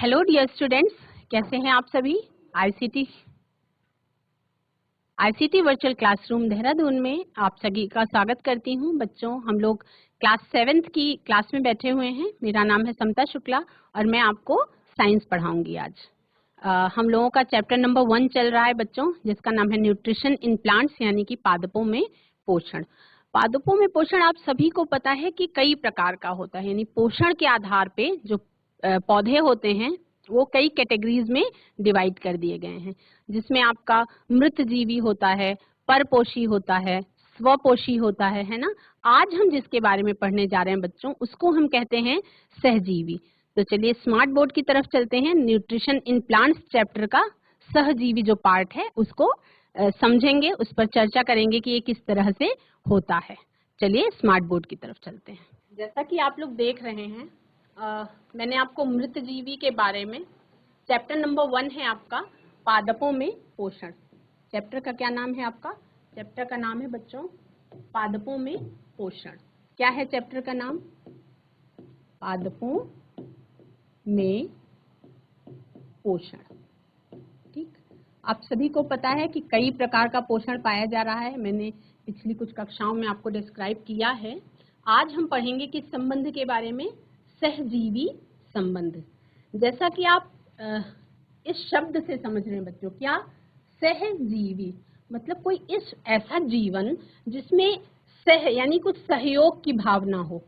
Hello dear students, कैसे हैं आप सभी। आईसीटी वर्चुअल क्लासरूम देहरादून में आप सभी का स्वागत करती हूं। बच्चों, हम लोग क्लास 7th की क्लास में बैठे हुए हैं। मेरा नाम है समता शुक्ला और मैं आपको साइंस पढ़ाऊंगी आज। हम लोगों का चैप्टर नंबर 1 चल रहा है बच्चों, जिसका नाम है न्यूट्रिशन इन प्लांट्स, यानी कि पादपों में पोषण। पादपों में पोषण आप सभी को पता है कि कई प्रकार का होता है, यानी पोषण के आधार पे जो पौधे होते हैं वो कई कैटेगरीज में डिवाइड कर दिए गए हैं, जिसमें आपका मृत जीवी होता है, परपोषी होता है, स्वपोषी होता है ना। आज हम जिसके बारे में पढ़ने जा रहे हैं बच्चों, उसको हम कहते हैं सहजीवी। तो चलिए स्मार्ट बोर्ड की तरफ चलते हैं। न्यूट्रिशन इन प्लांट्स चैप्टर का सहजीवी जो पार्ट है उसको समझेंगे, उस पर चर्चा करेंगे कि ये किस तरह से होता है। चलिए स्मार्ट बोर्ड की तरफ चलते हैं। जैसा कि आप लोग देख रहे हैं, मैंने आपको मृत जीवी के बारे में, चैप्टर नंबर 1 है आपका पादपों में पोषण। चैप्टर का क्या नाम है आपका? चैप्टर का नाम है बच्चों पादपों में पोषण। क्या है चैप्टर का नाम? पादपों में पोषण। ठीक, आप सभी को पता है कि कई प्रकार का पोषण पाया जा रहा है। मैंने पिछली कुछ कक्षाओं में आपको डिस्क्राइब किया है। आज हम पढ़ेंगे किस संबंध के बारे में? सहजीवी संबंध। जैसा कि आप इस शब्द से समझ रहे हैं बच्चों, क्या? सहजीवी मतलब कोई इस ऐसा जीवन जिसमें सह यानी कुछ सहयोग की भावना हो,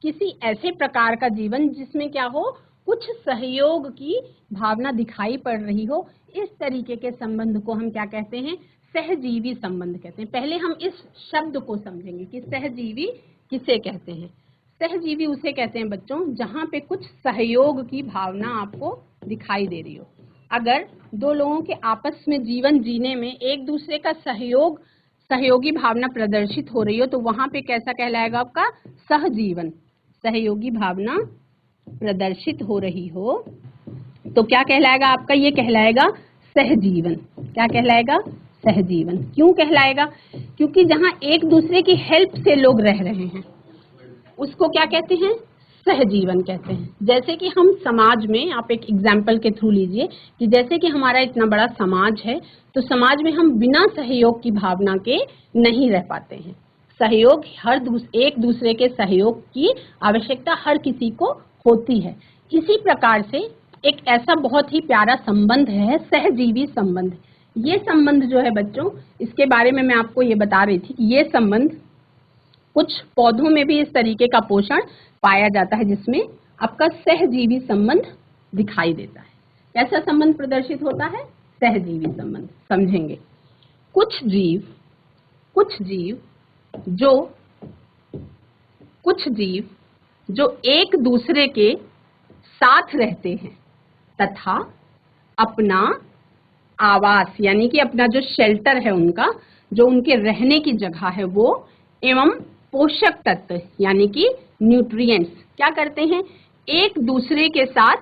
किसी ऐसे प्रकार का जीवन जिसमें क्या हो, कुछ सहयोग की भावना दिखाई पड़ रही हो। इस तरीके के संबंध को हम क्या कहते हैं? सहजीवी संबंध कहते हैं। पहले हम इस शब्द को समझेंगे कि सहजीवी किसे कहते हैं। सहजीवी उसे कहते हैं बच्चों जहाँ पे कुछ सहयोग की भावना आपको दिखाई दे रही हो। अगर दो लोगों के आपस में जीवन जीने में एक दूसरे का सहयोगी भावना प्रदर्शित हो रही हो, तो वहां पे कैसा कहलाएगा आपका? सहजीवन। सहयोगी भावना प्रदर्शित हो रही हो तो क्या कहलाएगा आपका? ये कहलाएगा सहजीवन। क्या कहलाएगा? सहजीवन। क्यों कहलाएगा? क्योंकि जहाँ एक दूसरे की हेल्प से लोग रह रहे हैं उसको क्या कहते हैं? सहजीवन कहते हैं। जैसे कि हम समाज में, आप एक एग्जाम्पल के थ्रू लीजिए कि जैसे कि हमारा इतना बड़ा समाज है, तो समाज में हम बिना सहयोग की भावना के नहीं रह पाते हैं। सहयोग एक दूसरे के सहयोग की आवश्यकता हर किसी को होती है। इसी प्रकार से एक ऐसा बहुत ही प्यारा संबंध है सहजीवी संबंध। ये संबंध जो है बच्चों, इसके बारे में मैं आपको ये बता रही थी कि ये संबंध कुछ पौधों में भी इस तरीके का पोषण पाया जाता है जिसमें आपका सहजीवी संबंध दिखाई देता है। कैसा संबंध प्रदर्शित होता है? सहजीवी संबंध। समझेंगे। कुछ जीव जो एक दूसरे के साथ रहते हैं तथा अपना आवास यानी कि अपना जो शेल्टर है उनका, जो उनके रहने की जगह है, वो एवं पोषक तत्व यानी कि न्यूट्रिएंट्स क्या करते हैं? एक दूसरे के साथ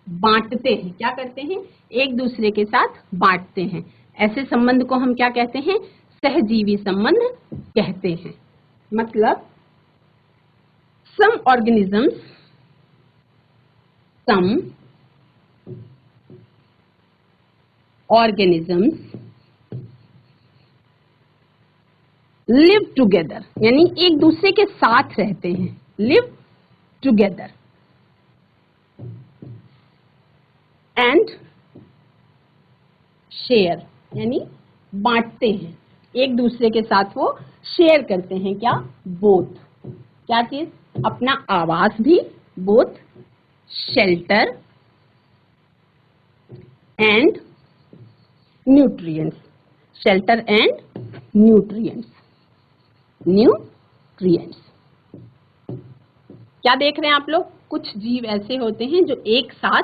बांटते हैं। क्या करते हैं? एक दूसरे के साथ बांटते हैं। ऐसे संबंध को हम क्या कहते हैं? सहजीवी संबंध कहते हैं। मतलब some organisms लिव टुगेदर, यानी एक दूसरे के साथ रहते हैं। लिव टुगेदर एंड शेयर, यानी बांटते हैं। एक दूसरे के साथ वो शेयर करते हैं। क्या? बोथ। क्या चीज? अपना आवास भी, both shelter and nutrients. Shelter and nutrients. क्या देख रहे हैं आप लोग? कुछ जीव ऐसे होते हैं जो एक साथ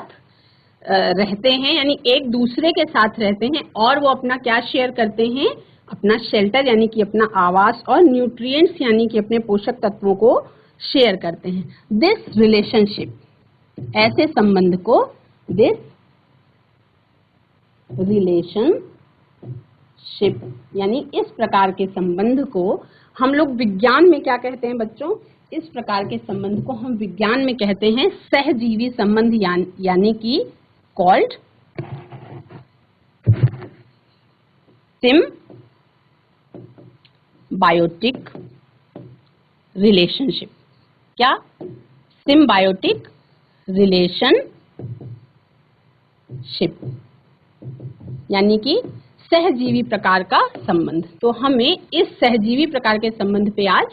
रहते हैं, यानी एक दूसरे के साथ रहते हैं, और वो अपना क्या शेयर करते हैं? अपना शेल्टर यानी कि अपना आवास, और न्यूट्रिएंट्स यानी कि अपने पोषक तत्वों को शेयर करते हैं। दिस रिलेशनशिप, ऐसे संबंध को, दिस रिलेशनशिप यानी इस प्रकार के संबंध को हम लोग विज्ञान में क्या कहते हैं बच्चों? इस प्रकार के संबंध को हम विज्ञान में कहते हैं सहजीवी संबंध, यानी कि कॉल्ड सिम्बायोटिक रिलेशनशिप। क्या? सिम्बायोटिक रिलेशनशिप, यानी कि सहजीवी प्रकार का संबंध। तो हमें इस सहजीवी प्रकार के संबंध पे आज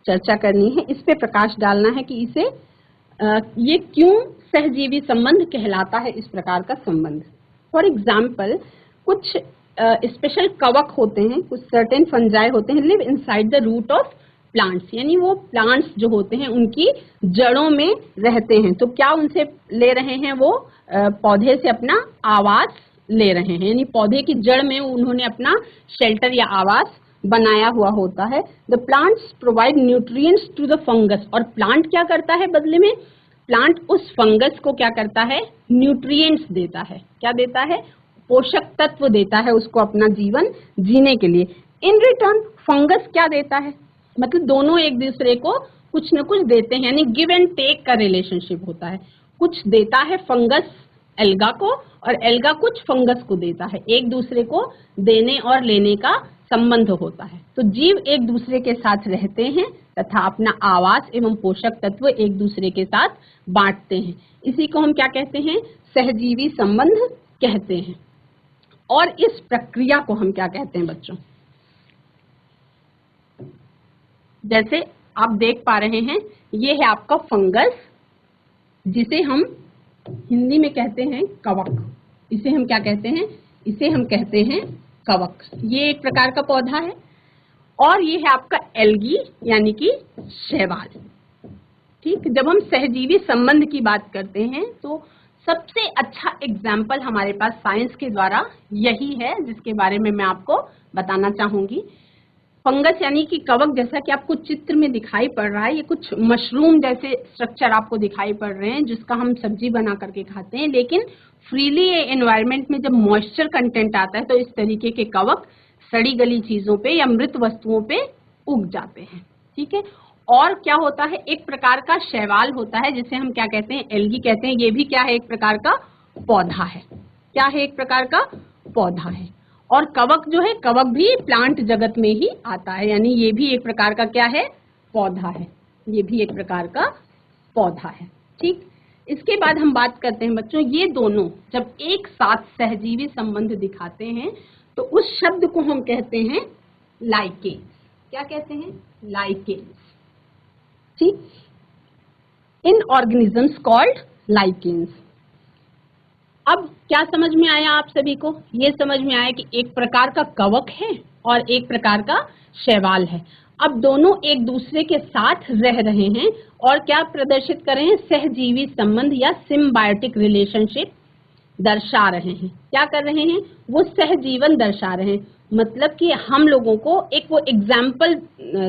चर्चा करनी है, इस पे प्रकाश डालना है कि इसे ये क्यों सहजीवी संबंध कहलाता है, इस प्रकार का संबंध। फॉर एग्जाम्पल, कुछ स्पेशल कवक होते हैं, कुछ सर्टेन फंजाई होते हैं, live inside the root of plants, यानी वो प्लांट्स जो होते हैं उनकी जड़ों में रहते हैं। तो क्या उनसे ले रहे हैं? वो पौधे से अपना आवास ले रहे हैं, यानी पौधे की जड़ में उन्होंने अपना शेल्टर या आवास बनाया हुआ होता है। The plants provide nutrients to the fungus, और प्लांट क्या करता है बदले में? प्लांट उस फंगस को क्या करता है? न्यूट्रिएंट्स देता है। क्या देता है? पोषक तत्व देता है उसको अपना जीवन जीने के लिए। इन रिटर्न फंगस क्या देता है? मतलब दोनों एक दूसरे को कुछ न कुछ देते हैं, यानी गिव एंड टेक का रिलेशनशिप होता है। कुछ देता है फंगस एल्गा को, और एल्गा कुछ फंगस को देता है। एक दूसरे को देने और लेने का संबंध होता है। तो जीव एक दूसरे के साथ रहते हैं तथा अपना आवास एवं पोषक तत्व एक दूसरे के साथ बांटते हैं। इसी को हम क्या कहते हैं? सहजीवी संबंध कहते हैं। और इस प्रक्रिया को हम क्या कहते हैं बच्चों? जैसे आप देख पा रहे हैं, ये है आपका फंगस, जिसे हम हिंदी में कहते हैं कवक। इसे हम क्या कहते हैं? इसे हम कहते हैं कवक। ये एक प्रकार का पौधा है। और ये है आपका एल्गी, यानी कि शैवाल। ठीक, जब हम सहजीवी संबंध की बात करते हैं तो सबसे अच्छा एग्जाम्पल हमारे पास साइंस के द्वारा यही है, जिसके बारे में मैं आपको बताना चाहूंगी। फंगस यानी कि कवक, जैसा कि आपको चित्र में दिखाई पड़ रहा है, ये कुछ मशरूम जैसे स्ट्रक्चर आपको दिखाई पड़ रहे हैं, जिसका हम सब्जी बना करके खाते हैं। लेकिन फ्रीली ये एनवायरनमेंट में जब मॉइस्चर कंटेंट आता है तो इस तरीके के कवक सड़ी गली चीजों पे या मृत वस्तुओं पे उग जाते हैं। ठीक है। और क्या होता है? एक प्रकार का शैवाल होता है, जिसे हम क्या कहते हैं? एल्गी कहते हैं। ये भी क्या है? एक प्रकार का पौधा है। क्या है? एक प्रकार का पौधा है। और कवक जो है, कवक भी प्लांट जगत में ही आता है, यानी ये भी एक प्रकार का क्या है? पौधा है। ये भी एक प्रकार का पौधा है। ठीक, इसके बाद हम बात करते हैं बच्चों, ये दोनों जब एक साथ सहजीवी संबंध दिखाते हैं तो उस शब्द को हम कहते हैं लाइकेन्स। क्या कहते हैं? लाइकेन्स। ठीक, इन ऑर्गेनिजम्स कॉल्ड लाइकेन्स। अब क्या समझ में आया आप सभी को? ये समझ में आया कि एक प्रकार का कवक है और एक प्रकार का शैवाल है। अब दोनों एक दूसरे के साथ रह रहे हैं और क्या प्रदर्शित कर रहे हैं? सहजीवी संबंध या सिम्बायोटिक रिलेशनशिप दर्शा रहे हैं। क्या कर रहे हैं? वो सहजीवन दर्शा रहे हैं। मतलब कि हम लोगों को एक वो एग्जाम्पल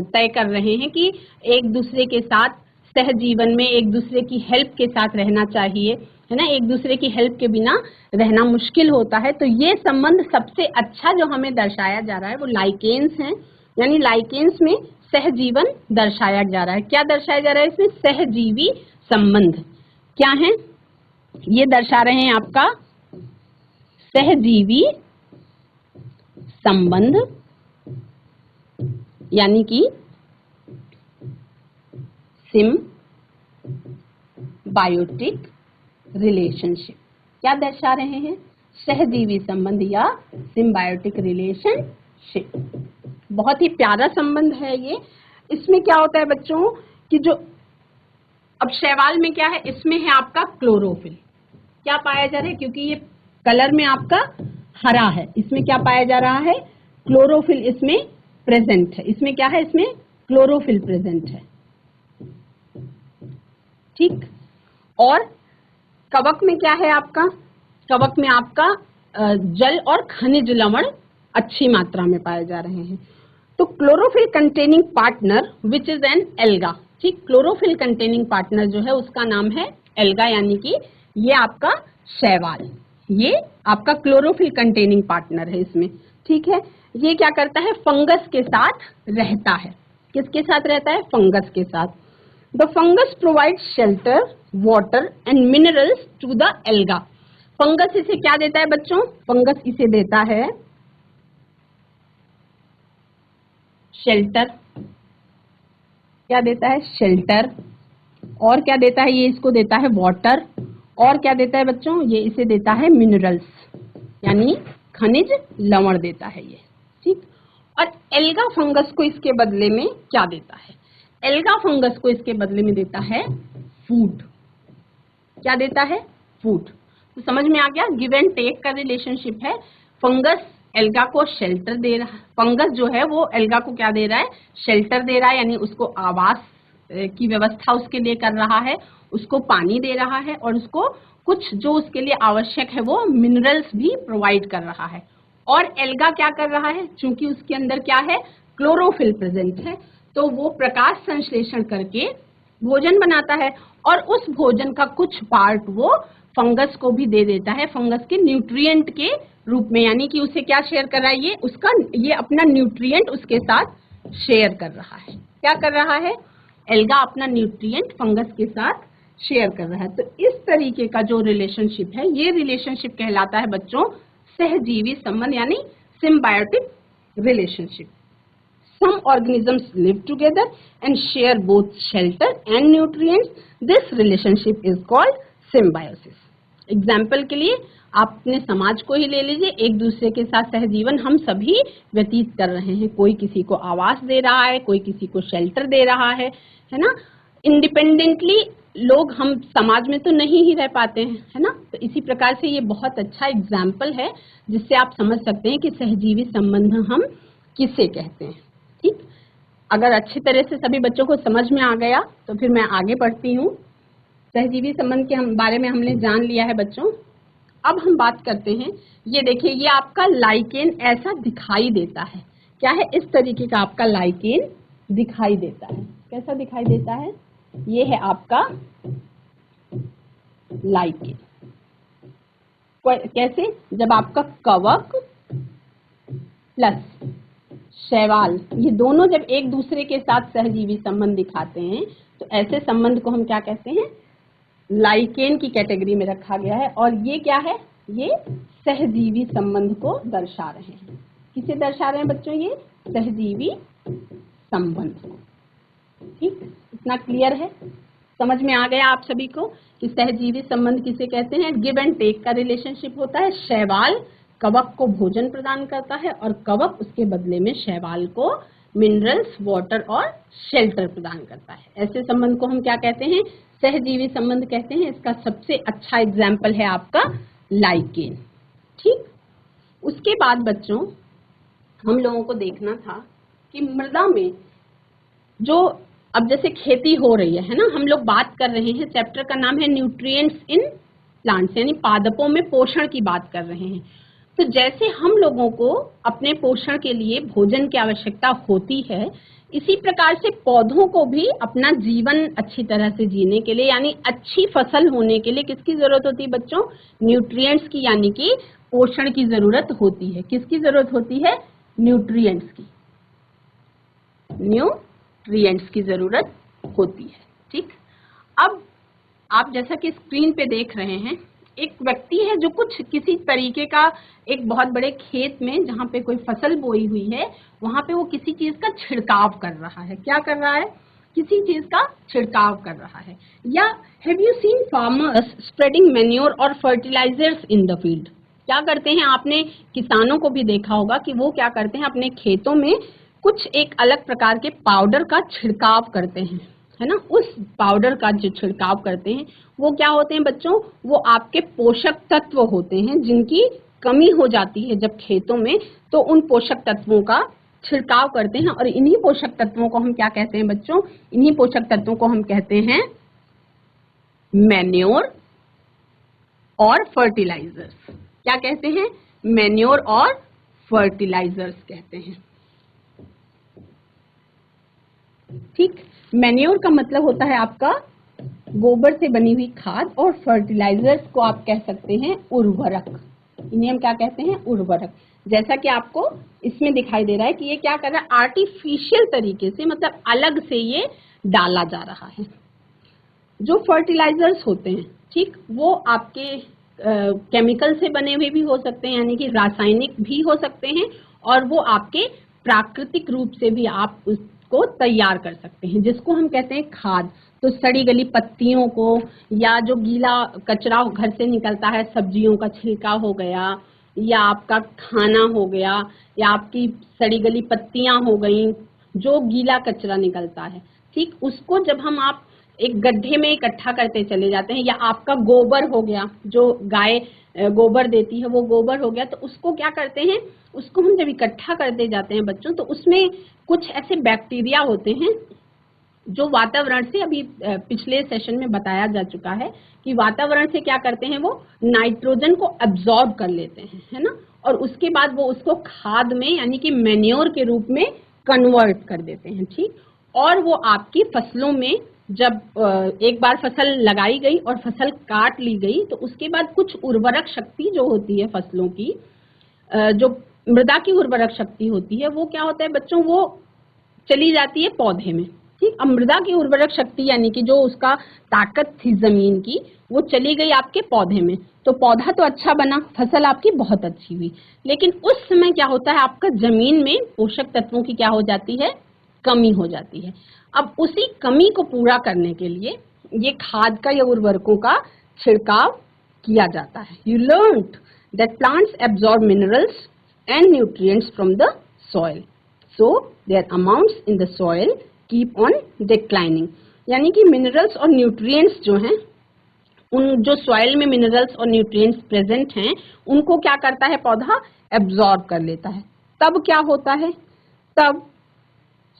तय कर रहे हैं कि एक दूसरे के साथ सहजीवन में एक दूसरे की हेल्प के साथ रहना चाहिए, है ना। एक दूसरे की हेल्प के बिना रहना मुश्किल होता है। तो ये संबंध सबसे अच्छा जो हमें दर्शाया जा रहा है वो लाइकेन्स हैं, यानी लाइकेन्स में सहजीवन दर्शाया जा रहा है। क्या दर्शाया जा रहा है इसमें? सहजीवी संबंध। क्या है? ये दर्शा रहे हैं आपका सहजीवी संबंध, यानी कि सिम्बायोटिक रिलेशनशिप। क्या दर्शा रहे हैं? सहजीवी संबंध या सिम्बायोटिक रिलेशनशिप। बहुत ही प्यारा संबंध है ये। इसमें क्या होता है बच्चों कि जो अब शैवाल में क्या है? इसमें है आपका क्लोरोफिल। क्या पाया जा रहा है? क्योंकि ये कलर में आपका हरा है, इसमें क्या पाया जा रहा है? क्लोरोफिल इसमें प्रेजेंट है। इसमें क्या है? इसमें क्लोरोफिल प्रेजेंट है। ठीक। और कवक में क्या है आपका? कवक में आपका जल और खनिज लवण अच्छी मात्रा में पाए जा रहे हैं। तो chlorophyll containing partner which is an alga. ठीक, क्लोरोफिल कंटेनिंग पार्टनर जो है उसका नाम है एल्गा, यानी कि ये आपका शैवाल, ये आपका क्लोरोफिल कंटेनिंग पार्टनर है इसमें। ठीक है। ये क्या करता है? फंगस के साथ रहता है। किसके साथ रहता है? फंगस के साथ। The fungus provide shelter, water and minerals to the alga. Fungus इसे क्या देता है बच्चों? फंगस इसे देता है शेल्टर। क्या देता है? शेल्टर। और क्या देता है? ये इसको देता है वाटर। और क्या देता है बच्चों? ये इसे देता है मिनरल्स, यानी खनिज लवण देता है ये, ठीक। और एल्गा फंगस को इसके बदले में क्या देता है? एल्गा फंगस को इसके बदले में देता है फूड। क्या देता है? फूड। तो समझ में आ गया, गिव एंड टेक का रिलेशनशिप है। फंगस एल्गा को शेल्टर दे रहा है, फंगस जो है वो एल्गा को क्या दे रहा है? शेल्टर दे रहा है, यानी उसको आवास की व्यवस्था उसके लिए कर रहा है, उसको पानी दे रहा है और उसको कुछ जो उसके लिए आवश्यक है वो मिनरल्स भी प्रोवाइड कर रहा है। और एल्गा क्या कर रहा है? चूंकि उसके अंदर क्या है? क्लोरोफिल प्रेजेंट है, तो वो प्रकाश संश्लेषण करके भोजन बनाता है और उस भोजन का कुछ पार्ट वो फंगस को भी दे देता है, फंगस के न्यूट्रिएंट के रूप में। यानी कि उसे क्या शेयर कर रहा है? ये अपना न्यूट्रिएंट उसके साथ शेयर कर रहा है। क्या कर रहा है? एल्गा अपना न्यूट्रिएंट फंगस के साथ शेयर कर रहा है। तो इस तरीके का जो रिलेशनशिप है, ये रिलेशनशिप कहलाता है बच्चों सहजीवी संबंध, यानी symbiotic relationship. Some organisms live together and share both shelter and nutrients. This relationship is called symbiosis. Example के लिए आप अपने समाज को ही ले लीजिए, एक दूसरे के साथ सहजीवन हम सभी व्यतीत कर रहे हैं। कोई किसी को आवास दे रहा है, कोई किसी को शेल्टर दे रहा है ना। इंडिपेंडेंटली लोग हम समाज में तो नहीं ही रह पाते हैं, है ना। तो इसी प्रकार से ये बहुत अच्छा एग्जाम्पल है जिससे आप समझ सकते हैं कि सहजीवी संबंध हम किसे कहते हैं, ठीक। अगर अच्छी तरह से सभी बच्चों को समझ में आ गया तो फिर मैं आगे बढ़ती हूँ। सहजीवी संबंध के बारे में हमने जान लिया है बच्चों। अब हम बात करते हैं, ये देखिए ये आपका लाइकेन ऐसा दिखाई देता है। क्या है? इस तरीके का आपका लाइकेन दिखाई देता है। कैसा दिखाई देता है? ये है आपका लाइकेन। कैसे? जब आपका कवक प्लस शैवाल ये दोनों जब एक दूसरे के साथ सहजीवी संबंध दिखाते हैं तो ऐसे संबंध को हम क्या कहते हैं? लाइकेन की कैटेगरी में रखा गया है। और ये क्या है? ये सहजीवी संबंध को दर्शा रहे हैं। किसे दर्शा रहे हैं बच्चों? ये सहजीवी संबंध को, ठीक। इतना क्लियर है? समझ में आ गया आप सभी को कि सहजीवी संबंध किसे कहते हैं? गिव एंड टेक का रिलेशनशिप होता है। शैवाल कवक को भोजन प्रदान करता है और कवक उसके बदले में शैवाल को मिनरल्स, वाटर और शेल्टर प्रदान करता है। ऐसे संबंध को हम क्या कहते हैं? सहजीवी संबंध कहते हैं। इसका सबसे अच्छा एग्जाम्पल है आपका लाइकेन, ठीक। उसके बाद बच्चों हम लोगों को देखना था कि मृदा में जो अब जैसे खेती हो रही है ना, हम लोग बात कर रहे हैं, चैप्टर का नाम है न्यूट्रिएंट्स इन प्लांट्स, यानी पादपों में पोषण की बात कर रहे हैं। तो जैसे हम लोगों को अपने पोषण के लिए भोजन की आवश्यकता होती है, इसी प्रकार से पौधों को भी अपना जीवन अच्छी तरह से जीने के लिए, यानी अच्छी फसल होने के लिए किसकी जरूरत होती है बच्चों? न्यूट्रिएंट्स की, यानी कि पोषण की जरूरत होती है। किसकी जरूरत होती है? न्यूट्रिएंट्स की। न्यूट्रिएंट्स की जरूरत होती है, ठीक। अब आप जैसा कि स्क्रीन पे देख रहे हैं, एक व्यक्ति है जो कुछ किसी तरीके का एक बहुत बड़े खेत में जहाँ पे कोई फसल बोई हुई है, वहां पे वो किसी चीज का छिड़काव कर रहा है। क्या कर रहा है? किसी चीज का छिड़काव कर रहा है। या have you seen farmers spreading manure और फर्टिलाइजर्स इन द फील्ड? क्या करते हैं? आपने किसानों को भी देखा होगा कि वो क्या करते हैं, अपने खेतों में कुछ एक अलग प्रकार के पाउडर का छिड़काव करते हैं, है ना। उस पाउडर का जो छिड़काव करते हैं वो क्या होते हैं बच्चों? वो आपके पोषक तत्व होते हैं जिनकी कमी हो जाती है जब खेतों में, तो उन पोषक तत्वों का छिड़काव करते हैं। और इन्हीं पोषक तत्वों को हम क्या कहते हैं बच्चों? इन्हीं पोषक तत्वों को हम कहते हैं मैन्योर और फर्टिलाइजर्स। क्या कहते हैं? मैन्योर और फर्टिलाइजर्स कहते हैं, ठीक। मैन्योर का मतलब होता है आपका गोबर से बनी हुई खाद, और फर्टिलाइजर्स को आप कह सकते हैं उर्वरक। इन्हें हम क्या कहते हैं? उर्वरक। जैसा कि आपको इसमें दिखाई दे रहा है कि ये क्या कर रहा है? आर्टिफिशियल तरीके से, मतलब अलग से ये डाला जा रहा है। जो फर्टिलाइजर्स होते हैं, ठीक, वो आपके केमिकल से बने हुए भी हो सकते हैं, यानी कि रासायनिक भी हो सकते हैं, और वो आपके प्राकृतिक रूप से भी आप उसको तैयार कर सकते हैं, जिसको हम कहते हैं खाद। तो सड़ी गली पत्तियों को, या जो गीला कचरा घर से निकलता है, सब्जियों का छिलका हो गया, या आपका खाना हो गया, या आपकी सड़ी गली पत्तियां हो गई, जो गीला कचरा निकलता है, ठीक, उसको जब हम आप एक गड्ढे में इकट्ठा करते चले जाते हैं, या आपका गोबर हो गया, जो गाय गोबर देती है वो गोबर हो गया, तो उसको क्या करते हैं, उसको हम जब इकट्ठा करते जाते हैं बच्चों, तो उसमें कुछ ऐसे बैक्टीरिया होते हैं जो वातावरण से, अभी पिछले सेशन में बताया जा चुका है कि वातावरण से क्या करते हैं, वो नाइट्रोजन को एब्जॉर्ब कर लेते हैं, है ना, और उसके बाद वो उसको खाद में, यानी कि मैन्योर के रूप में कन्वर्ट कर देते हैं, ठीक। और वो आपकी फसलों में जब एक बार फसल लगाई गई और फसल काट ली गई, तो उसके बाद कुछ उर्वरक शक्ति जो होती है फसलों की, जो मृदा की उर्वरक शक्ति होती है, वो क्या होता है बच्चों, वो चली जाती है पौधे में, ठीक। अब मृदा की उर्वरक शक्ति यानी कि जो उसका ताकत थी जमीन की, वो चली गई आपके पौधे में, तो पौधा तो अच्छा बना, फसल आपकी बहुत अच्छी हुई, लेकिन उस समय क्या होता है, आपका जमीन में पोषक तत्वों की क्या हो जाती है, कमी हो जाती है। अब उसी कमी को पूरा करने के लिए ये खाद का या उर्वरकों का छिड़काव किया जाता है। You learned that plants absorb minerals and nutrients from the soil, so their amounts in the soil keep on declining। यानी कि मिनरल्स और न्यूट्रिएंट्स जो हैं, उन जो सॉइल में मिनरल्स और न्यूट्रिएंट्स प्रेजेंट हैं, उनको क्या करता है पौधा, एब्जॉर्ब कर लेता है। तब क्या होता है, तब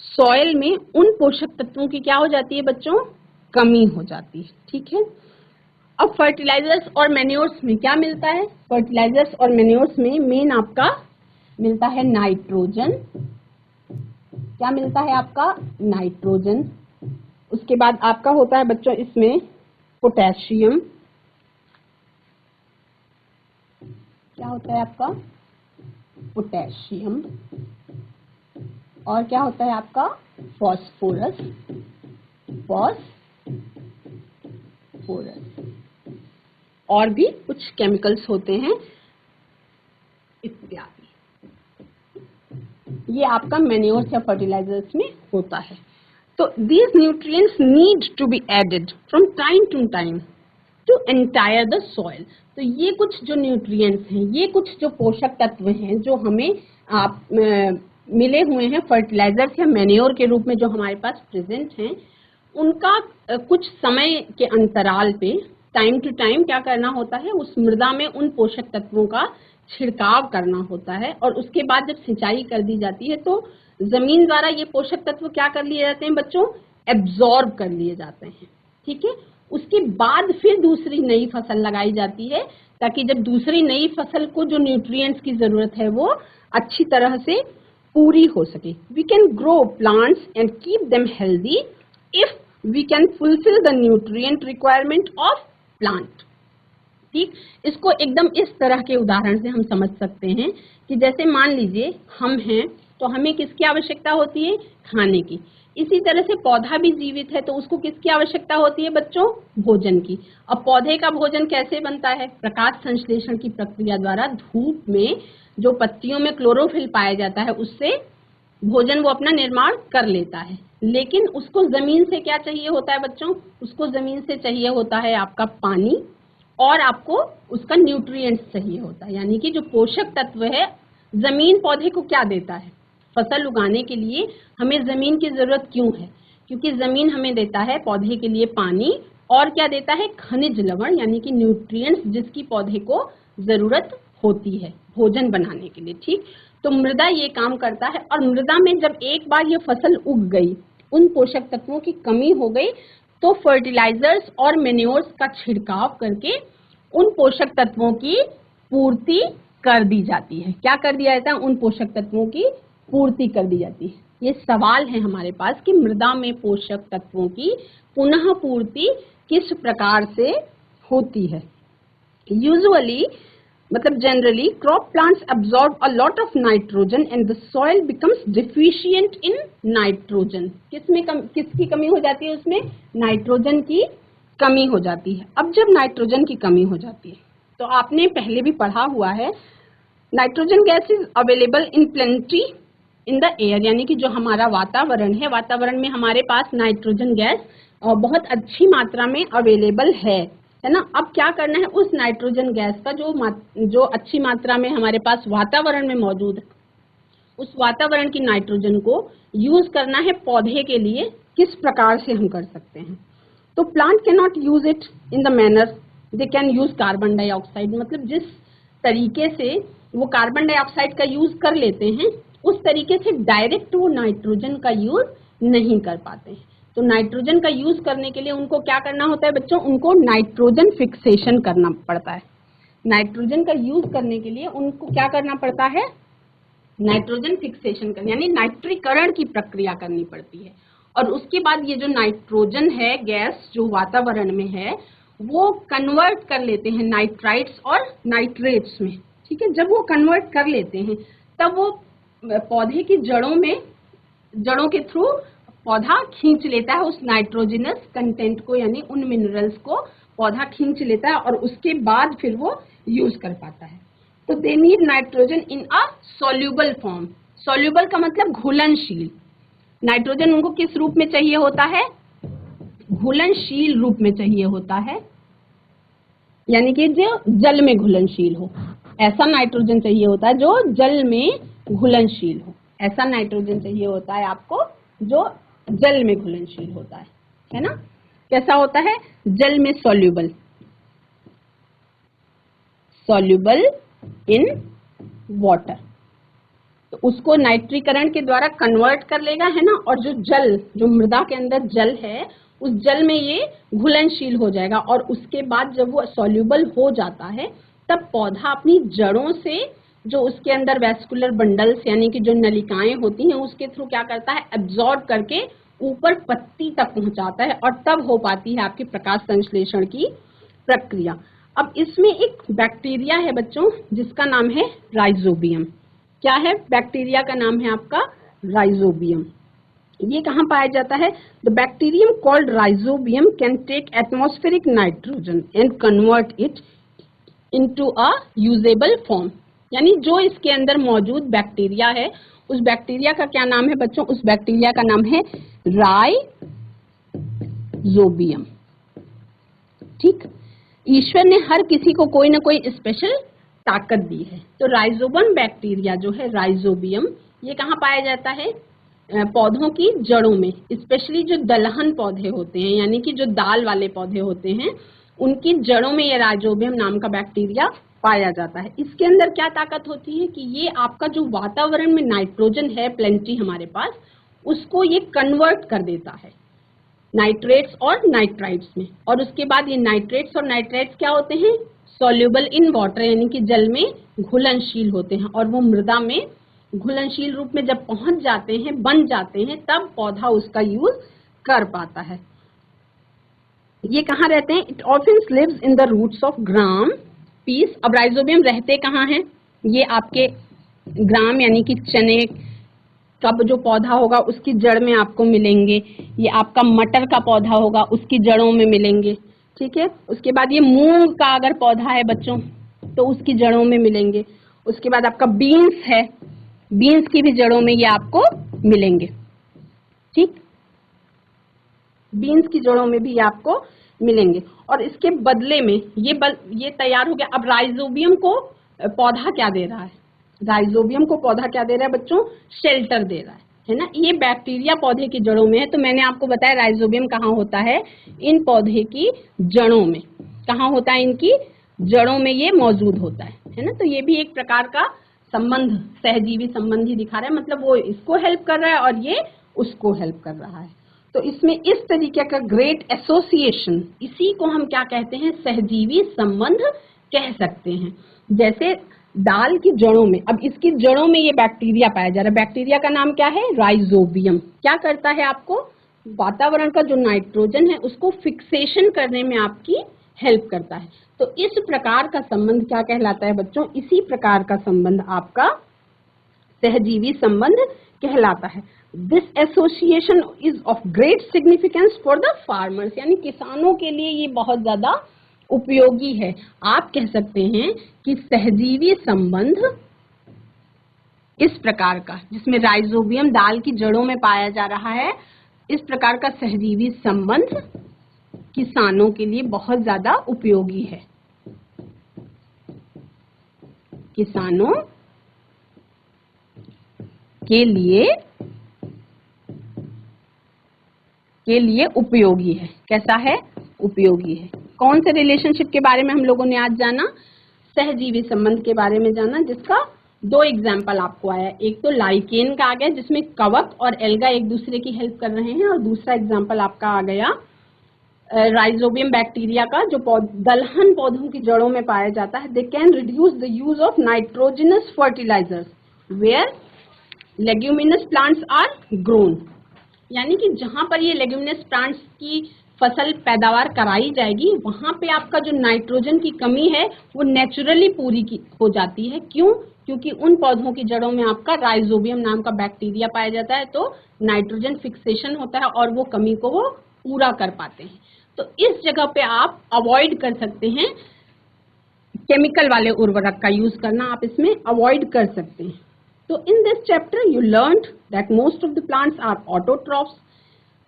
सॉइल में उन पोषक तत्वों की क्या हो जाती है बच्चों, कमी हो जाती है, ठीक है। अब फर्टिलाइजर्स और मैन्योर्स में क्या मिलता है, फर्टिलाइजर्स और मैन्योर्स में मेन आपका मिलता है नाइट्रोजन। क्या मिलता है आपका, नाइट्रोजन। उसके बाद आपका होता है बच्चों इसमें पोटेशियम। क्या होता है आपका, पोटेशियम। और क्या होता है आपका, फॉस्फोरस, और भी कुछ केमिकल्स होते हैं इत्यादि। ये आपका मैन्योर्स या फर्टिलाइजर्स में होता है। तो these nutrients need to be added from time to time to entire the soil। तो ये कुछ जो न्यूट्रिएंट्स हैं, ये कुछ जो पोषक तत्व हैं जो हमें आप मिले हुए हैं फर्टिलाइजर्स या मैन्योर के रूप में जो हमारे पास प्रेजेंट हैं, उनका कुछ समय के अंतराल पे टाइम टू टाइम क्या करना होता है, उस मृदा में उन पोषक तत्वों का छिड़काव करना होता है। और उसके बाद जब सिंचाई कर दी जाती है तो जमीन द्वारा ये पोषक तत्व क्या कर लिए जाते हैं बच्चों, एब्जॉर्ब कर लिए जाते हैं, ठीक है। उसके बाद फिर दूसरी नई फसल लगाई जाती है, ताकि जब दूसरी नई फसल को जो न्यूट्रिएंट्स की जरूरत है वो अच्छी तरह से पूरी हो सके। We can grow plants and keep them healthy if we can fulfil the nutrient requirement of plant, ठीक। इसको एकदम इस तरह के उदाहरण से हम समझ सकते हैं कि जैसे मान लीजिए हम हैं, तो हमें किसकी आवश्यकता होती है, खाने की। इसी तरह से पौधा भी जीवित है, तो उसको किसकी आवश्यकता होती है बच्चों, भोजन की। अब पौधे का भोजन कैसे बनता है, प्रकाश संश्लेषण की प्रक्रिया द्वारा धूप में जो पत्तियों में क्लोरोफिल पाया जाता है, उससे भोजन वो अपना निर्माण कर लेता है। लेकिन उसको जमीन से क्या चाहिए होता है बच्चों, उसको जमीन से चाहिए होता है आपका पानी, और आपको उसका न्यूट्रिएंट्स चाहिए होता है। यानी कि जो पोषक तत्व है, जमीन पौधे को क्या देता है, फसल उगाने के लिए हमें जमीन की जरूरत क्यों है, क्योंकि जमीन हमें देता है पौधे के लिए पानी, और क्या देता है, खनिज लवण, यानी कि न्यूट्रिएंट्स, जिसकी पौधे को जरूरत होती है भोजन बनाने के लिए, ठीक। तो मृदा ये काम करता है, और मृदा में जब एक बार ये फसल उग गई, उन पोषक तत्वों की कमी हो गई, तो फर्टिलाइजर्स और मैन्योर्स का छिड़काव करके उन पोषक तत्वों की पूर्ति कर दी जाती है। क्या कर दिया जाता है, उन पोषक तत्वों की पूर्ति कर दी जाती है। ये सवाल है हमारे पास कि मृदा में पोषक तत्वों की पुनः पूर्ति किस प्रकार से होती है। यूजुअली मतलब generally crop plants absorb a lot of nitrogen and the soil becomes deficient in nitrogen. किसकी कमी हो जाती है उसमें, नाइट्रोजन की कमी हो जाती है। अब जब नाइट्रोजन की कमी हो जाती है तो आपने पहले भी पढ़ा हुआ है, nitrogen gas is available in plenty in the air, यानी कि जो हमारा वातावरण है, वातावरण में हमारे पास नाइट्रोजन गैस बहुत अच्छी मात्रा में अवेलेबल है ना। अब क्या करना है, उस नाइट्रोजन गैस का जो अच्छी मात्रा में हमारे पास वातावरण में मौजूद है, उस वातावरण की नाइट्रोजन को यूज करना है पौधे के लिए। किस प्रकार से हम कर सकते हैं? तो plant can not use it in the manner they can use carbon dioxide, मतलब जिस तरीके से वो कार्बन डाइऑक्साइड का यूज कर लेते हैं उस तरीके से डायरेक्ट वो नाइट्रोजन का यूज नहीं कर पाते हैं। तो नाइट्रोजन का यूज करने के लिए उनको क्या करना होता है बच्चों? उनको नाइट्रोजन फिक्सेशन करना पड़ता है। नाइट्रोजन का यूज करने के लिए उनको क्या करना पड़ता है? नाइट्रोजन फिक्सेशन करनी, यानी नाइट्रीकरण की प्रक्रिया करनी पड़ती है। और उसके बाद ये जो नाइट्रोजन है गैस जो वातावरण में है वो कन्वर्ट कर लेते हैं नाइट्राइट्स और नाइट्रेट्स में। ठीक है, जब वो कन्वर्ट कर लेते हैं तब वो पौधे की जड़ों के थ्रू पौधा खींच लेता है उस नाइट्रोजनस कंटेंट को, यानी उन मिनरल्स को पौधा खींच लेता है और उसके बाद फिर वो यूज कर पाता है। तो they need nitrogen in a soluble form. Soluble का मतलब घुलनशील। नाइट्रोजन उनको किस रूप में चाहिए होता है? घुलनशील रूप में चाहिए होता है, यानी कि जो जल में घुलनशील हो, ऐसा नाइट्रोजन चाहिए होता है जो जल में घुलनशील हो। ऐसा नाइट्रोजन चाहिए होता है आपको जो जल में घुलनशील होता है ना। कैसा होता है? जल में सॉल्यूबल इन वाटर। तो उसको नाइट्रीकरण के द्वारा कन्वर्ट कर लेगा, है ना। और जो मृदा के अंदर जल है उस जल में ये घुलनशील हो जाएगा और उसके बाद जब वो सॉल्यूबल हो जाता है तब पौधा अपनी जड़ों से जो उसके अंदर वेस्कुलर बंडल्स यानी कि जो नलिकाएं होती हैं उसके थ्रू क्या करता है? एब्जॉर्ब करके ऊपर पत्ती तक पहुंचाता है और तब हो पाती है आपकी प्रकाश संश्लेषण की प्रक्रिया। अब इसमें एक बैक्टीरिया है बच्चों जिसका नाम है राइजोबियम। क्या है? बैक्टीरिया का नाम है आपका राइजोबियम। ये कहाँ पाया जाता है? The bacterium called rhizobium can take atmospheric nitrogen and convert it into a usable form. यानी जो इसके अंदर मौजूद बैक्टीरिया है उस बैक्टीरिया का क्या नाम है बच्चों? उस बैक्टीरिया का नाम है राइजोबियम। ठीक, ईश्वर ने हर किसी को कोई ना कोई स्पेशल ताकत दी है। तो राइजोबम बैक्टीरिया जो है राइजोबियम, ये कहाँ पाया जाता है? पौधों की जड़ों में, स्पेशली जो दलहन पौधे होते हैं यानी कि जो दाल वाले पौधे होते हैं उनकी जड़ों में ये राइजोबियम नाम का बैक्टीरिया पाया जाता है। इसके अंदर क्या ताकत होती है कि ये आपका जो वातावरण में नाइट्रोजन है प्लेंटी हमारे पास, उसको ये कन्वर्ट कर देता है नाइट्रेट्स और नाइट्राइट्स में। और उसके बाद ये नाइट्रेट्स और नाइट्राइट्स क्या होते हैं? सॉल्यूबल इन वाटर, यानी कि जल में घुलनशील होते हैं और वो मृदा में घुलनशील रूप में जब पहुंच जाते हैं, बन जाते हैं, तब पौधा उसका यूज कर पाता है। ये कहाँ रहते हैं? It often lives in the roots of gram peas. अब राइजोबियम रहते कहाँ हैं? ये आपके ग्राम यानी कि चने का जो पौधा होगा उसकी जड़ में आपको मिलेंगे। ये आपका मटर का पौधा होगा उसकी जड़ों में मिलेंगे। ठीक है, उसके बाद ये मूंग का अगर पौधा है बच्चों तो उसकी जड़ों में मिलेंगे। उसके बाद आपका बीन्स है, बीन्स की भी जड़ों में ये आपको मिलेंगे। ठीक, बीन्स की जड़ों में भी आपको मिलेंगे। और इसके बदले में ये तैयार हो गया। अब राइजोबियम को पौधा क्या दे रहा है? राइजोबियम को पौधा क्या दे रहा है बच्चों? शेल्टर दे रहा है ना। ये बैक्टीरिया पौधे की जड़ों में है। तो मैंने आपको बताया राइजोबियम कहाँ होता है? इन पौधे की जड़ों में। कहाँ होता है? इनकी जड़ों में ये मौजूद होता है ना। तो ये भी एक प्रकार का संबंध, सहजीवी संबंध ही दिखा रहा है, मतलब वो इसको हेल्प कर रहा है और ये उसको हेल्प कर रहा है। तो इसमें इस तरीके का ग्रेट एसोसिएशन, इसी को हम क्या कहते हैं? सहजीवी संबंध कह सकते हैं। जैसे दाल की जड़ों में, अब इसकी जड़ों में ये बैक्टीरिया पाया जा रहा है। बैक्टीरिया का नाम क्या है? राइजोबियम। क्या करता है? आपको वातावरण का जो नाइट्रोजन है उसको फिक्सेशन करने में आपकी हेल्प करता है। तो इस प्रकार का संबंध क्या कहलाता है बच्चों? इसी प्रकार का संबंध आपका सहजीवी संबंध कहलाता है। This association is of great significance for the farmers, यानी किसानों के लिए ये बहुत ज्यादा उपयोगी है। आप कह सकते हैं कि सहजीवी संबंध इस प्रकार का, जिसमें राइजोबियम दाल की जड़ों में पाया जा रहा है, इस प्रकार का सहजीवी संबंध किसानों के लिए बहुत ज्यादा उपयोगी है। किसानों के लिए उपयोगी है। कैसा है? उपयोगी है। कौन से रिलेशनशिप के बारे में हम लोगों ने आज जाना? सहजीवी संबंध के बारे में जाना, जिसका 2 एग्जाम्पल आपको आया। एक तो लाइकेन का आ गया, जिसमें कवक और एल्गा एक दूसरे की हेल्प कर रहे हैं, और दूसरा एग्जाम्पल आपका आ गया राइजोबियम बैक्टीरिया का, जो दलहन पौधों की जड़ों में पाया जाता है। They can reduce the use of nitrogenous fertilisers where leguminous plants are grown, यानी कि जहां पर ये लेग्यूमिनस प्लांट्स की फसल पैदावार कराई जाएगी, वहां पे आपका जो नाइट्रोजन की कमी है वो नेचुरली पूरी हो जाती है। क्यों? क्योंकि उन पौधों की जड़ों में आपका राइजोबियम नाम का बैक्टीरिया पाया जाता है, तो नाइट्रोजन फिक्सेशन होता है और वो कमी को वो पूरा कर पाते हैं। तो इस जगह पे आप अवॉइड कर सकते हैं केमिकल वाले उर्वरक का यूज करना, आप इसमें अवॉइड कर सकते हैं। तो in this chapter you learned that most of the plants are autotrophs.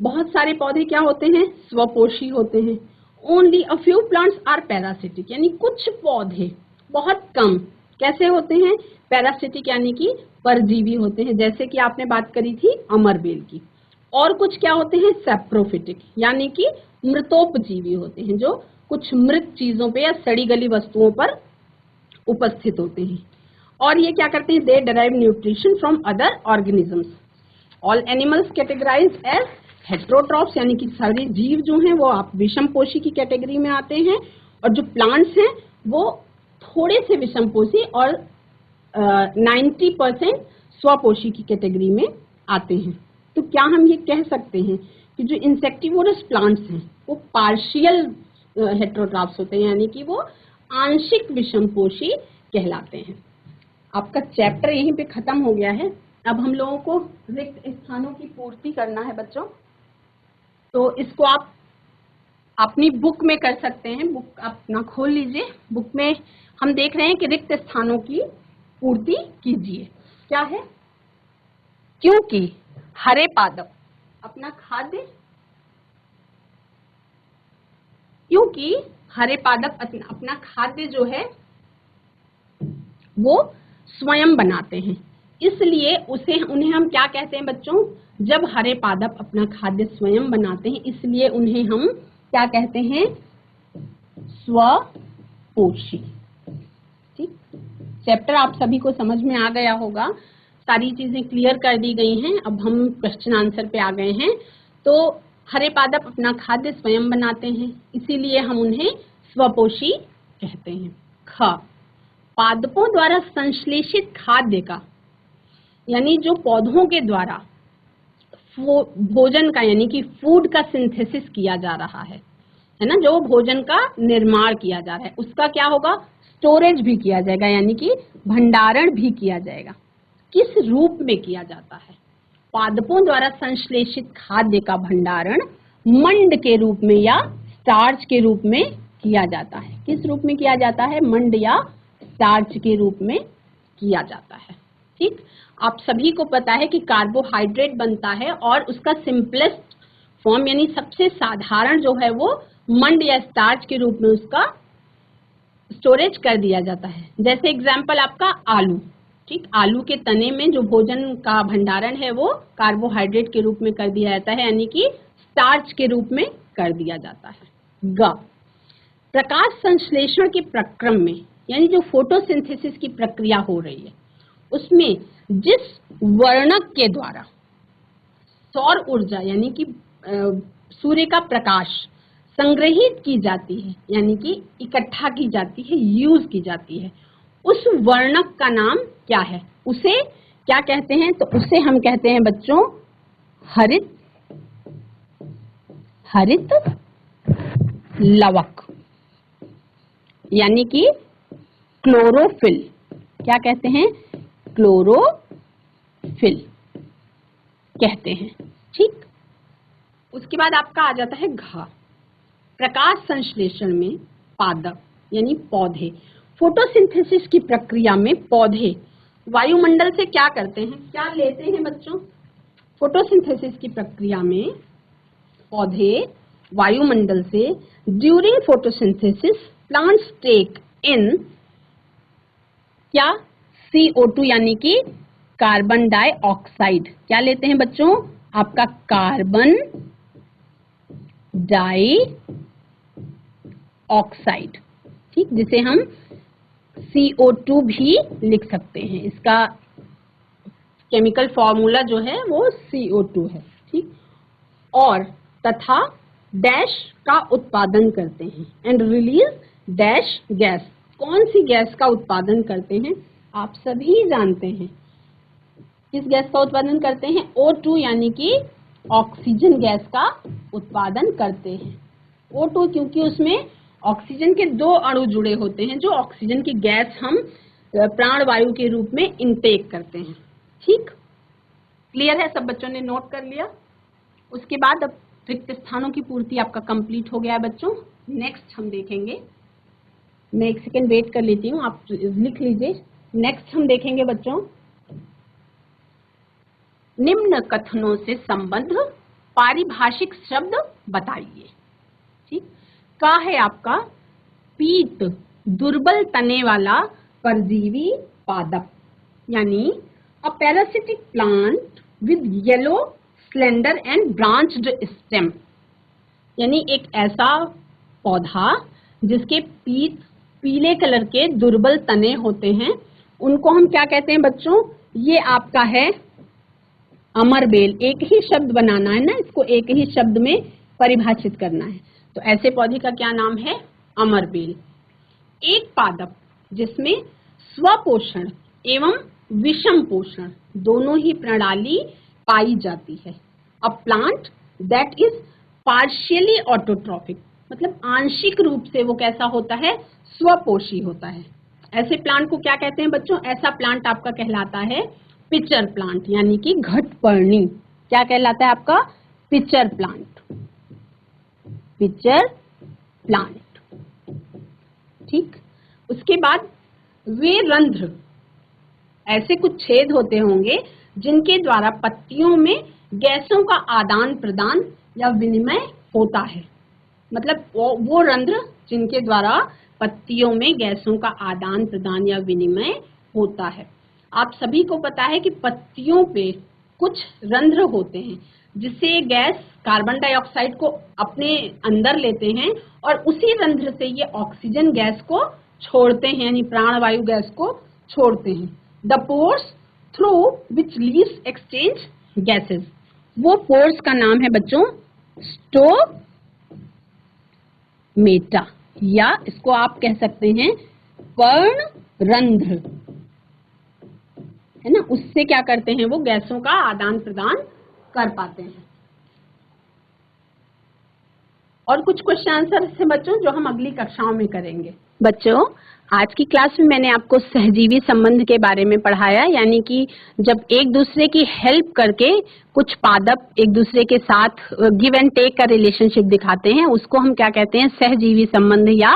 बहुत सारे पौधे क्या होते हैं? स्वपोषी होते हैं। Only a few plants are parasitic, यानी कुछ पौधे, बहुत कम, कैसे होते हैं? पैरासिटिक, यानी कि परजीवी होते हैं, जैसे कि आपने बात करी थी अमरबेल की। और कुछ क्या होते हैं? सेप्रोफिटिक, यानी कि मृतोपजीवी होते हैं, जो कुछ मृत चीजों पे या सड़ी गली वस्तुओं पर उपस्थित होते हैं। और ये क्या करते हैं? They derive nutrition from other organisms. All animals categorized as heterotrophs, यानी कि सारे जीव जो हैं वो आप विषमपोषी की कैटेगरी में आते हैं, और जो प्लांट्स हैं वो थोड़े से विषमपोषी और 90% स्वपोषी की कैटेगरी में आते हैं। तो क्या हम ये कह सकते हैं कि जो इंसेक्टिवोरस प्लांट्स हैं वो पार्शियल हेटेरोट्रॉफ्स होते हैं, यानी कि वो आंशिक विषमपोषी कहलाते हैं। आपका चैप्टर यहीं पे खत्म हो गया है। अब हम लोगों को रिक्त स्थानों की पूर्ति करना है बच्चों। तो इसको आप अपनी बुक में कर सकते हैं। बुक अपना खोल लीजिए। बुक में हम देख रहे हैं कि रिक्त स्थानों की पूर्ति कीजिए। क्या है? क्योंकि हरे पादप अपना खाद्य, क्योंकि हरे पादप अपना खाद्य जो है वो स्वयं बनाते हैं, इसलिए उन्हें हम क्या कहते हैं बच्चों? जब हरे पादप अपना खाद्य स्वयं बनाते हैं, इसलिए उन्हें हम क्या कहते हैं? स्वपोषी। ठीक, चैप्टर आप सभी को समझ में आ गया होगा, सारी चीजें क्लियर कर दी गई हैं। अब हम क्वेश्चन आंसर पे आ गए हैं। तो हरे पादप अपना खाद्य स्वयं बनाते हैं, इसीलिए हम उन्हें स्वपोषी कहते हैं। ख, पादपों द्वारा संश्लेषित खाद्य का, यानी जो पौधों के द्वारा भोजन का, यानी कि फूड का सिंथेसिस किया जा रहा है ना, जो भोजन का निर्माण किया जा रहा है, उसका क्या होगा? स्टोरेज भी किया जाएगा, यानी कि भंडारण भी किया जाएगा। किस रूप में किया जाता है? पादपों द्वारा संश्लेषित खाद्य का भंडारण मंड के रूप में या स्टार्च के रूप में किया जाता है। किस रूप में किया जाता है? मंड या स्टार्च के रूप में किया जाता है। ठीक, आप सभी को पता है कि कार्बोहाइड्रेट बनता है और उसका सिंपलेस्ट फॉर्म, यानी सबसे साधारण जो है, वो मंड या स्टार्च के रूप में उसका स्टोरेज कर दिया जाता है। जैसे एग्जाम्पल आपका आलू। ठीक, आलू के तने में जो भोजन का भंडारण है वो कार्बोहाइड्रेट के रूप में कर दिया जाता है, यानी कि स्टार्च के रूप में कर दिया जाता है। ग, प्रकाश संश्लेषण के प्रक्रम में, यानी जो फोटोसिंथेसिस की प्रक्रिया हो रही है, उसमें जिस वर्णक के द्वारा सौर ऊर्जा, यानी कि सूर्य का प्रकाश संग्रहित की जाती है, यानी कि इकट्ठा की जाती है, यूज की जाती है, उस वर्णक का नाम क्या है? उसे क्या कहते हैं? तो उसे हम कहते हैं बच्चों हरित लवक, यानी कि क्लोरोफिल। क्या कहते हैं? क्लोरोफिल। कहते हैं। ठीक, उसके बाद आपका आ जाता है घ, प्रकाश संश्लेषण में पादप यानी पौधे। फोटोसिंथेसिस की प्रक्रिया में पौधे वायुमंडल से क्या करते हैं, क्या लेते हैं बच्चों? फोटोसिंथेसिस की प्रक्रिया में पौधे वायुमंडल से ड्यूरिंग फोटोसिंथेसिस प्लांट्स टेक इन क्या, CO2 यानी कि कार्बन डाइऑक्साइड। क्या लेते हैं बच्चों? आपका कार्बन डाइऑक्साइड, ठीक, जिसे हम CO2 भी लिख सकते हैं। इसका केमिकल फॉर्मूला जो है वो CO2 है। ठीक, और तथा डैश का उत्पादन करते हैं एंड रिलीज डैश गैस। कौन सी गैस का उत्पादन करते हैं? आप सभी जानते हैं किस गैस का उत्पादन करते हैं? O2 यानी कि ऑक्सीजन गैस का उत्पादन करते हैं। O2 क्योंकि उसमें ऑक्सीजन के 2 अणु जुड़े होते हैं, जो ऑक्सीजन की गैस हम प्राणवायु के रूप में इनटेक करते हैं। ठीक, क्लियर है? सब बच्चों ने नोट कर लिया? उसके बाद अब रिक्त स्थानों की पूर्ति आपका कंप्लीट हो गया है बच्चों। नेक्स्ट हम देखेंगे, मैं एक सेकेंड वेट कर लेती हूँ, आप लिख लीजिए। नेक्स्ट हम देखेंगे बच्चों, निम्न कथनों से संबद्ध पारिभाषिक शब्द बताइए। ठीक, का है आपका पीत दुर्बल तने वाला परजीवी पादप, यानी a parasitic plant with yellow slender and branched stem, यानी एक ऐसा पौधा जिसके पीत पीले कलर के दुर्बल तने होते हैं, उनको हम क्या कहते हैं बच्चों? ये आपका है अमरबेल। एक ही शब्द बनाना है ना, इसको एक ही शब्द में परिभाषित करना है। तो ऐसे पौधे का क्या नाम है? अमरबेल। एक पादप जिसमें स्वपोषण एवं विषम पोषण दोनों ही प्रणाली पाई जाती है। A plant that is partially autotrophic, मतलब आंशिक रूप से वो कैसा होता है? स्वपोषी होता है। ऐसे प्लांट को क्या कहते हैं बच्चों? ऐसा प्लांट आपका कहलाता है पिचर प्लांट, यानी कि घटपर्णी। क्या कहलाता है आपका? Pitcher plant, pitcher plant. ठीक, उसके बाद वे रंध्र, ऐसे कुछ छेद होते होंगे जिनके द्वारा पत्तियों में गैसों का आदान प्रदान या विनिमय होता है। मतलब वो रंध्र जिनके द्वारा पत्तियों में गैसों का आदान प्रदान या विनिमय होता है। आप सभी को पता है कि पत्तियों पे कुछ रंध्र होते हैं जिससे गैस कार्बन डाइऑक्साइड को अपने अंदर लेते हैं और उसी रंध्र से ये ऑक्सीजन गैस को छोड़ते हैं, यानी प्राणवायु गैस को छोड़ते हैं। The pores through which leaves exchange gases, वो पोर्स का नाम है बच्चों स्टोमेटा, या इसको आप कह सकते हैं पर्णरंध्र, है ना। उससे क्या करते हैं? वो गैसों का आदान प्रदान कर पाते हैं। और कुछ क्वेश्चन आंसर है बच्चों जो हम अगली कक्षाओं में करेंगे। बच्चों, आज की क्लास में मैंने आपको सहजीवी संबंध के बारे में पढ़ाया, यानी कि जब एक दूसरे की हेल्प करके कुछ पादप एक दूसरे के साथ गिव एंड टेक का रिलेशनशिप दिखाते हैं, उसको हम क्या कहते हैं? सहजीवी संबंध या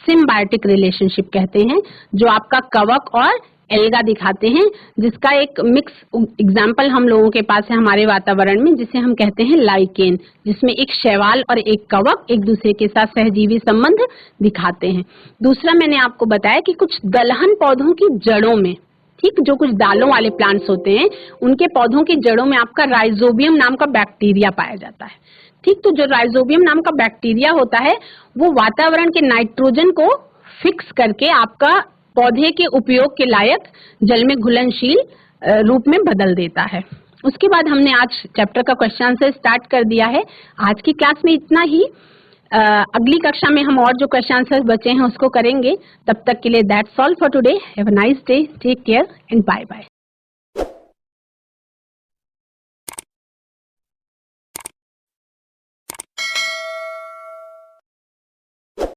सिम्बायोटिक रिलेशनशिप कहते हैं, जो आपका कवक और एल्गा दिखाते हैं, जिसका एक मिक्स एग्जाम्पल हम लोगों के पास है हमारे वातावरण में, जिसे हम कहते हैं लाइकेन, जिसमें एक शैवाल और एक कवक एक दूसरे के साथ सहजीवी संबंध दिखाते हैं। दूसरा मैंने आपको बताया कि कुछ दलहन पौधों की जड़ों में, ठीक, जो कुछ दालों वाले प्लांट्स होते हैं, उनके पौधों की जड़ों में आपका राइजोबियम नाम का बैक्टीरिया पाया जाता है। ठीक, तो जो राइजोबियम नाम का बैक्टीरिया होता है वो वातावरण के नाइट्रोजन को फिक्स करके आपका पौधे के उपयोग के लायक जल में घुलनशील रूप में बदल देता है। उसके बाद हमने आज चैप्टर का क्वेश्चन आंसर स्टार्ट कर दिया है। आज की क्लास में इतना ही। अगली कक्षा में हम और जो क्वेश्चन आंसर बचे हैं उसको करेंगे। तब तक के लिए that's all for today. Have a nice day, take care and bye bye.